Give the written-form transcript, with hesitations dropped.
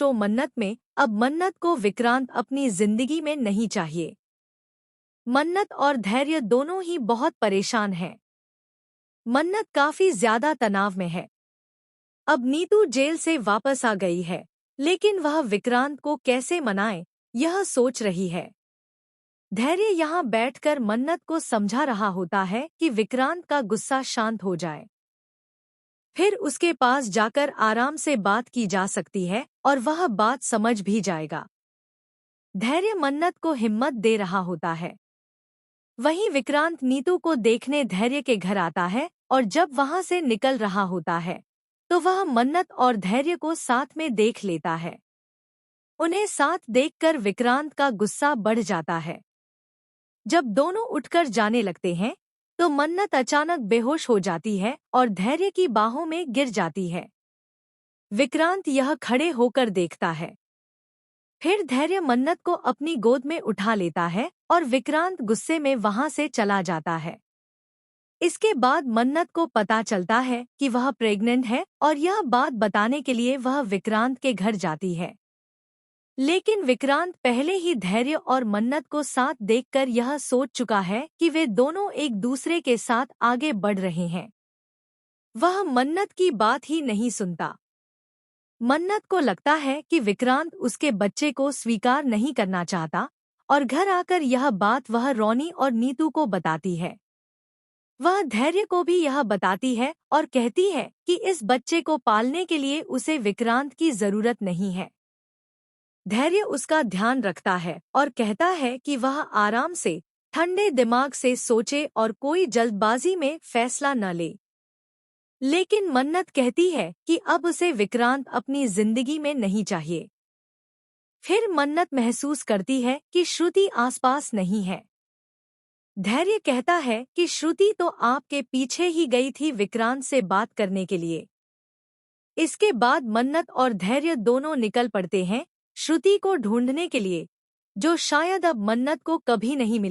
Show मन्नत में अब मन्नत को विक्रांत अपनी जिंदगी में नहीं चाहिए। मन्नत और धैर्य दोनों ही बहुत परेशान हैं। मन्नत काफी ज्यादा तनाव में है। अब नीतू जेल से वापस आ गई है, लेकिन वह विक्रांत को कैसे मनाए यह सोच रही है। धैर्य यहाँ बैठकर मन्नत को समझा रहा होता है कि विक्रांत का गुस्सा शांत हो जाए, फिर उसके पास जाकर आराम से बात की जा सकती है और वह बात समझ भी जाएगा। धैर्य मन्नत को हिम्मत दे रहा होता है। वहीं विक्रांत नीतू को देखने धैर्य के घर आता है और जब वहां से निकल रहा होता है तो वह मन्नत और धैर्य को साथ में देख लेता है। उन्हें साथ देखकर विक्रांत का गुस्सा बढ़ जाता है। जब दोनों उठकर जाने लगते हैं तो मन्नत अचानक बेहोश हो जाती है और धैर्य की बाहों में गिर जाती है। विक्रांत यह खड़े होकर देखता है। फिर धैर्य मन्नत को अपनी गोद में उठा लेता है और विक्रांत गुस्से में वहां से चला जाता है। इसके बाद मन्नत को पता चलता है कि वह प्रेग्नेंट है और यह बात बताने के लिए वह विक्रांत के घर जाती है। लेकिन विक्रांत पहले ही धैर्य और मन्नत को साथ देखकर यह सोच चुका है कि वे दोनों एक दूसरे के साथ आगे बढ़ रहे हैं। वह मन्नत की बात ही नहीं सुनता। मन्नत को लगता है कि विक्रांत उसके बच्चे को स्वीकार नहीं करना चाहता और घर आकर यह बात वह रोनी और नीतू को बताती है। वह धैर्य को भी यह बताती है और कहती है कि इस बच्चे को पालने के लिए उसे विक्रांत की जरूरत नहीं है। धैर्य उसका ध्यान रखता है और कहता है कि वह आराम से ठंडे दिमाग से सोचे और कोई जल्दबाजी में फैसला न ले। लेकिन मन्नत कहती है कि अब उसे विक्रांत अपनी जिंदगी में नहीं चाहिए। फिर मन्नत महसूस करती है कि श्रुति आसपास नहीं है। धैर्य कहता है कि श्रुति तो आपके पीछे ही गई थी विक्रांत से बात करने के लिए। इसके बाद मन्नत और धैर्य दोनों निकल पड़ते हैं श्रुति को ढूंढने के लिए, जो शायद अब मन्नत को कभी नहीं मिलेगी।